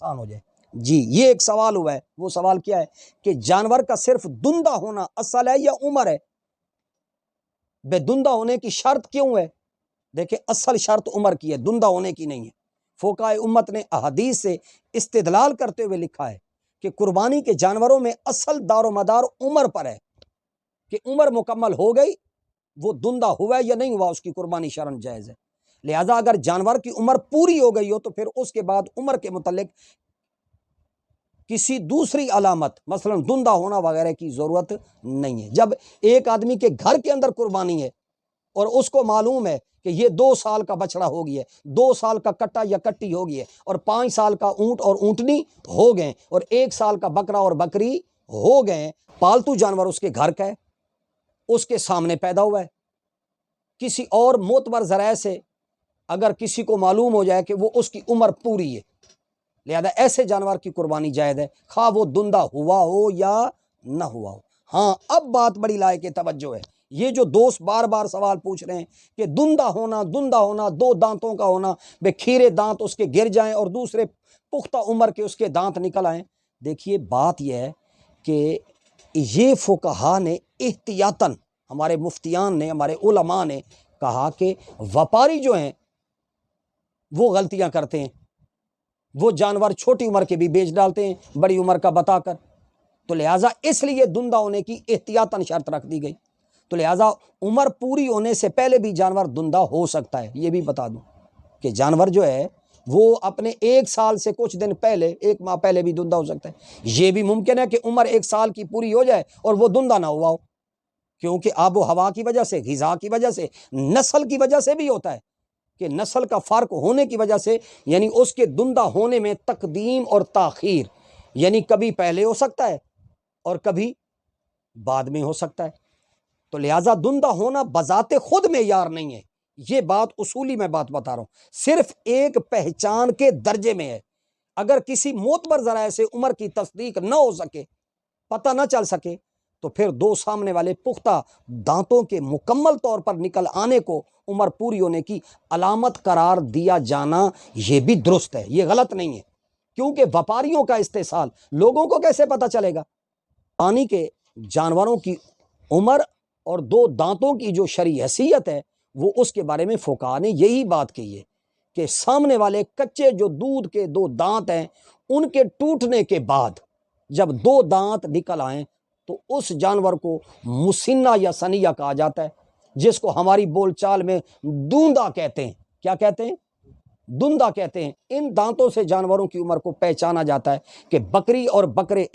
آسان ہو جائے۔ جی یہ ایک سوال ہوا ہے، وہ سوال کیا ہے کہ جانور کا صرف دندہ ہونا اصل ہے یا عمر ہے؟ بے دندہ ہونے کی شرط کیوں ہے؟ دیکھیں اصل شرط عمر کی ہے، دندہ ہونے کی نہیں ہے۔ فقہائے امت نے احادیث سے استدلال کرتے ہوئے لکھا ہے کہ قربانی کے جانوروں میں اصل دار و مدار عمر پر ہے، کہ عمر مکمل ہو گئی، وہ دندہ ہوا یا نہیں ہوا، اس کی قربانی شرعاً جائز ہے۔ لہذا اگر جانور کی عمر پوری ہو گئی ہو تو پھر اس کے بعد عمر کے متعلق کسی دوسری علامت مثلا دندہ ہونا وغیرہ کی ضرورت نہیں ہے۔ جب ایک آدمی کے گھر کے اندر قربانی ہے اور اس کو معلوم ہے کہ یہ 2 سال کا بچڑا ہو گیا ہے، 2 سال کا کٹا یا کٹی ہو گئی ہے، اور 5 سال کا اونٹ اور اونٹنی ہو گئے، اور 1 سال کا بکرا اور بکری ہو گئے، پالتو جانور اس کے گھر کا ہے، اس کے سامنے پیدا ہوا ہے، کسی اور معتبر ذرائع سے اگر کسی کو معلوم ہو جائے کہ وہ اس کی عمر پوری ہے، لہذا ایسے جانور کی قربانی جائز ہے، خواہ وہ دندہ ہوا ہو یا نہ ہوا ہو۔ ہاں اب بات بڑی لائق توجہ ہے، یہ جو دوست بار بار سوال پوچھ رہے ہیں کہ دندہ ہونا 2 دانتوں کا ہونا، بے کھیرے دانت اس کے گر جائیں اور دوسرے پختہ عمر کے اس کے دانت نکل آئیں۔ دیکھیے بات یہ ہے کہ یہ فقہا نے احتیاطاً، ہمارے مفتیان نے، ہمارے علماء نے کہا کہ وپاری جو ہیں وہ غلطیاں کرتے ہیں، وہ جانور چھوٹی عمر کے بھی بیچ ڈالتے ہیں بڑی عمر کا بتا کر، تو لہٰذا اس لیے دندہ ہونے کی احتیاطاً شرط رکھ دی گئی۔ تو لہٰذا عمر پوری ہونے سے پہلے بھی جانور دندہ ہو سکتا ہے۔ یہ بھی بتا دوں کہ جانور جو ہے وہ اپنے 1 سال سے کچھ دن پہلے، 1 ماہ پہلے بھی دندہ ہو سکتا ہے۔ یہ بھی ممکن ہے کہ عمر 1 سال کی پوری ہو جائے اور وہ دندہ نہ ہوا ہو، کیونکہ آب و ہوا کی وجہ سے، غذا کی وجہ سے، نسل کی وجہ سے بھی ہوتا ہے کہ نسل کا فرق ہونے کی وجہ سے، یعنی اس کے دندہ ہونے میں تقدیم اور تاخیر، یعنی کبھی پہلے ہو سکتا ہے اور کبھی بعد میں ہو سکتا ہے۔ تو لہٰذا دندہ ہونا بذات خود معیار نہیں ہے، یہ بات اصولی میں بات بتا رہا ہوں، صرف ایک پہچان کے درجے میں ہے۔ اگر کسی معتبر ذرائع سے عمر کی تصدیق نہ ہو سکے، پتہ نہ چل سکے، تو پھر 2 سامنے والے پختہ دانتوں کے مکمل طور پر نکل آنے کو عمر پوری ہونے کی علامت قرار دیا جانا یہ بھی درست ہے، یہ غلط نہیں ہے، کیونکہ وپاریوں کا استحصال لوگوں کو کیسے پتہ چلے گا؟ پانی کے جانوروں کی عمر اور 2 دانتوں کی جو شرعی حیثیت ہے، وہ اس کے بارے میں فقہا نے یہی بات کہی ہے کہ سامنے والے کچے جو دودھ کے 2 دانت ہیں، ان کے ٹوٹنے کے بعد جب 2 دانت نکل آئیں تو اس جانور کو مسنہ یا سنیہ کہا جاتا ہے، جس کو ہماری بول چال میں دوندا کہتے ہیں۔ کیا کہتے ہیں؟ دندہ کہتے ہیں۔ ان دانتوں سے جانوروں کی عمر کو پہچانا جاتا ہے کہ بکری اور بکرے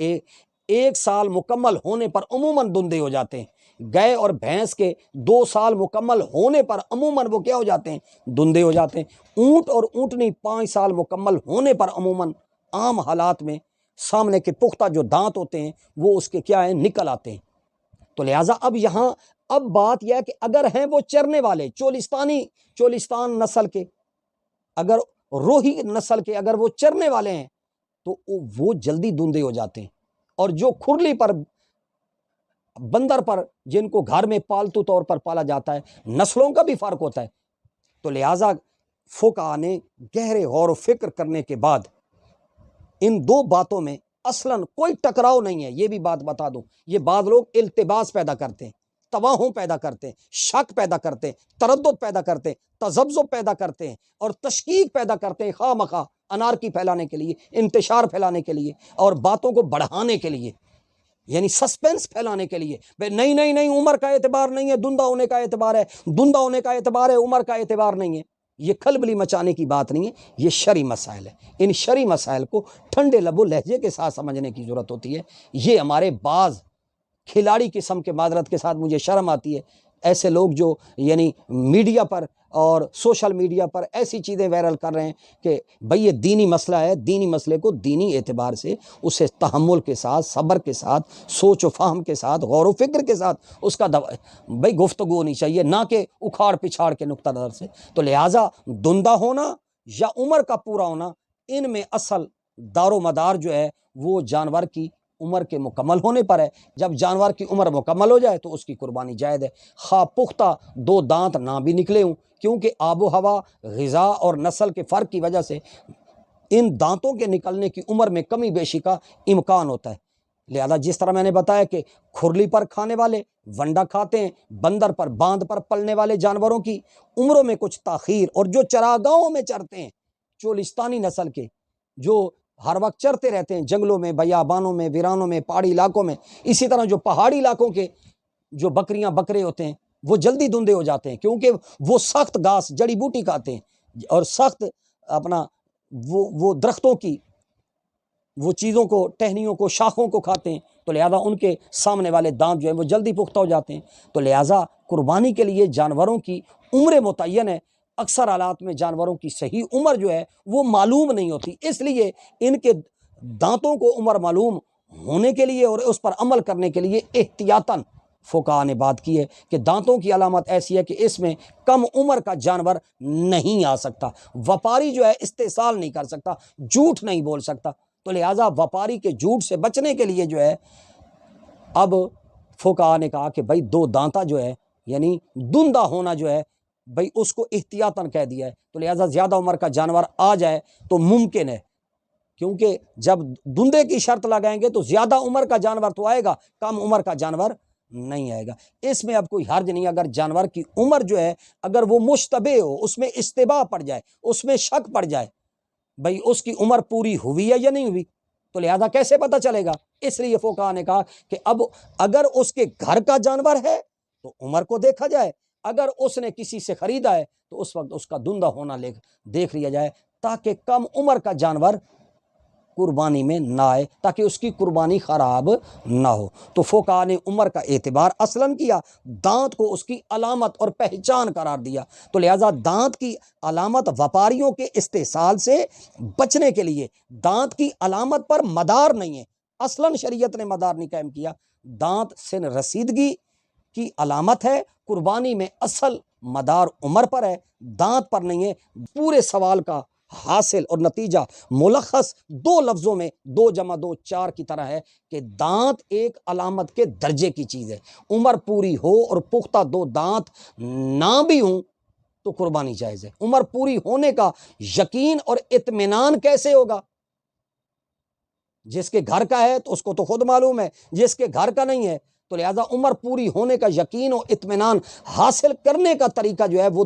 1 سال مکمل ہونے پر عموماً دندے ہو جاتے ہیں، گائے اور بھینس کے 2 سال مکمل ہونے پر عموماً وہ کیا ہو جاتے ہیں؟ دندے ہو جاتے ہیں۔ اونٹ اور اونٹنی 5 سال مکمل ہونے پر عموماً عام حالات میں سامنے کے پختہ جو دانت ہوتے ہیں وہ اس کے کیا ہیں؟ نکل آتے ہیں۔ تو لہٰذا اب بات یہ ہے کہ اگر ہیں وہ چرنے والے چولستان نسل کے، اگر روہی نسل کے اگر وہ چرنے والے ہیں تو وہ جلدی دندے ہو جاتے ہیں، اور جو کھرلی پر، بندر پر، جن کو گھر میں پالتو طور پر پالا جاتا ہے، نسلوں کا بھی فرق ہوتا ہے۔ تو لہٰذا فقہا نے گہرے غور و فکر کرنے کے بعد ان 2 باتوں میں اصلاً کوئی ٹکراؤ نہیں ہے۔ یہ بھی بات بتا دوں، یہ بعض لوگ التباس پیدا کرتے ہیں، تواہم پیدا کرتے ہیں، شک پیدا کرتے ہیں، تردد پیدا کرتے ہیں، تذبذب پیدا کرتے ہیں اور تشکیک پیدا کرتے ہیں، خواہ مخواہ انارکی پھیلانے کے لیے، انتشار پھیلانے کے لیے اور باتوں کو بڑھانے کے لیے، یعنی سسپینس پھیلانے کے لیے۔ نہیں عمر کا اعتبار نہیں ہے، دندہ ہونے کا اعتبار ہے، دندہ ہونے کا اعتبار ہے، عمر کا اعتبار نہیں ہے۔ یہ کھلبلی مچانے کی بات نہیں ہے، یہ شرعی مسائل ہے۔ ان شرعی مسائل کو ٹھنڈے لب و لہجے کے ساتھ سمجھنے کی ضرورت ہوتی ہے۔ یہ ہمارے بعض کھلاڑی قسم کے، معذرت کے ساتھ مجھے شرم آتی ہے، ایسے لوگ جو یعنی میڈیا پر اور سوشل میڈیا پر ایسی چیزیں وائرل کر رہے ہیں کہ بھئی یہ دینی مسئلہ ہے، دینی مسئلے کو دینی اعتبار سے اسے تحمل کے ساتھ، صبر کے ساتھ، سوچ و فہم کے ساتھ، غور و فکر کے ساتھ اس کا بھئی گفتگو ہونی چاہیے، نہ کہ اکھاڑ پچھاڑ کے نقطہ نظر سے۔ تو لہٰذا دندہ ہونا یا عمر کا پورا ہونا، ان میں اصل دار و مدار جو ہے وہ جانور کی عمر کے مکمل ہونے پر ہے۔ جب جانور کی عمر مکمل ہو جائے تو اس کی قربانی جائز ہے، خواہ پختہ 2 دانت نہ بھی نکلے ہوں، کیونکہ آب و ہوا، غذا اور نسل کے فرق کی وجہ سے ان دانتوں کے نکلنے کی عمر میں کمی بیشی کا امکان ہوتا ہے۔ لہذا جس طرح میں نے بتایا کہ کھرلی پر کھانے والے ونڈا کھاتے ہیں، بندر پر باندھ پر پلنے والے جانوروں کی عمروں میں کچھ تاخیر، اور جو چراگاہوں میں چرتے ہیں، چولستانی نسل کے جو ہر وقت چرتے رہتے ہیں جنگلوں میں، بیابانوں میں، ویرانوں میں، پہاڑی علاقوں میں، اسی طرح جو پہاڑی علاقوں کے جو بکریاں بکرے ہوتے ہیں وہ جلدی دندے ہو جاتے ہیں، کیونکہ وہ سخت گھاس جڑی بوٹی کھاتے ہیں اور سخت اپنا وہ درختوں کی وہ چیزوں کو، ٹہنیوں کو، شاخوں کو کھاتے ہیں، تو لہذا ان کے سامنے والے دانت جو ہیں وہ جلدی پختہ ہو جاتے ہیں۔ تو لہذا قربانی کے لیے جانوروں کی عمر متعین ہے۔ اکثر حالات میں جانوروں کی صحیح عمر جو ہے وہ معلوم نہیں ہوتی، اس لیے ان کے دانتوں کو عمر معلوم ہونے کے لیے اور اس پر عمل کرنے کے لیے احتیاطاً فقہاء نے بات کی ہے کہ دانتوں کی علامت ایسی ہے کہ اس میں کم عمر کا جانور نہیں آ سکتا، وپاری جو ہے استحصال نہیں کر سکتا، جھوٹ نہیں بول سکتا۔ تو لہٰذا وپاری کے جھوٹ سے بچنے کے لیے جو ہے اب فقہاء نے کہا کہ بھائی دو دانتا جو ہے یعنی دندہ ہونا جو ہے بھائی اس کو احتیاطاً کہہ دیا ہے، تو لہٰذا زیادہ عمر کا جانور آ جائے تو ممکن ہے، کیونکہ جب دندے کی شرط لگائیں گے تو زیادہ عمر کا جانور تو آئے گا، کم عمر کا جانور نہیں آئے گا۔ اس میں اب کوئی حرج نہیں، اگر جانور کی عمر جو ہے اگر وہ مشتبہ ہو، اس میں اشتباہ پڑ جائے، اس میں شک پڑ جائے بھئی اس کی عمر پوری ہوئی ہے یا نہیں ہوئی، تو لہذا کیسے پتہ چلے گا؟ اس لیے فقہاء نے کہا کہ اب اگر اس کے گھر کا جانور ہے تو عمر کو دیکھا جائے، اگر اس نے کسی سے خریدا ہے تو اس وقت اس کا دندہ ہونا دیکھ لیا جائے، تاکہ کم عمر کا جانور قربانی میں نہ آئے، تاکہ اس کی قربانی خراب نہ ہو۔ تو فقہاء نے عمر کا اعتبار اصلاً کیا، دانت کو اس کی علامت اور پہچان قرار دیا، تو لہٰذا دانت کی علامت وپاریوں کے استحصال سے بچنے کے لیے دانت کی علامت پر مدار نہیں ہے، اصلاً شریعت نے مدار نہیں قائم کیا۔ دانت سن رسیدگی کی علامت ہے، قربانی میں اصل مدار عمر پر ہے، دانت پر نہیں ہے۔ پورے سوال کا حاصل اور نتیجہ ملخص دو لفظوں میں 2 + 2 4 کی طرح ہے کہ دانت ایک علامت کے درجے کی چیز ہے، عمر پوری ہو اور پختہ 2 دانت نہ بھی ہوں تو قربانی جائز ہے۔ عمر پوری ہونے کا یقین اور اطمینان کیسے ہوگا؟ جس کے گھر کا ہے تو اس کو تو خود معلوم ہے، جس کے گھر کا نہیں ہے، تو لہذا عمر پوری ہونے کا یقین اور اطمینان حاصل کرنے کا طریقہ جو ہے وہ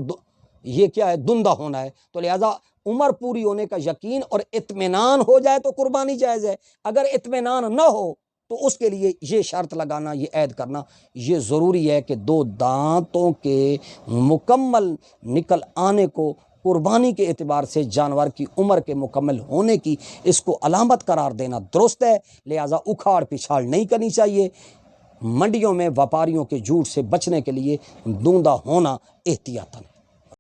یہ کیا ہے؟ دندہ ہونا ہے۔ تو لہذا عمر پوری ہونے کا یقین اور اطمینان ہو جائے تو قربانی جائز ہے، اگر اطمینان نہ ہو تو اس کے لیے یہ شرط لگانا، یہ عہد کرنا یہ ضروری ہے کہ 2 دانتوں کے مکمل نکل آنے کو قربانی کے اعتبار سے جانور کی عمر کے مکمل ہونے کی اس کو علامت قرار دینا درست ہے۔ لہٰذا اکھاڑ پچھاڑ نہیں کرنی چاہیے۔ منڈیوں میں وپاریوں کے جھوٹ سے بچنے کے لیے دندہ ہونا احتیاطاً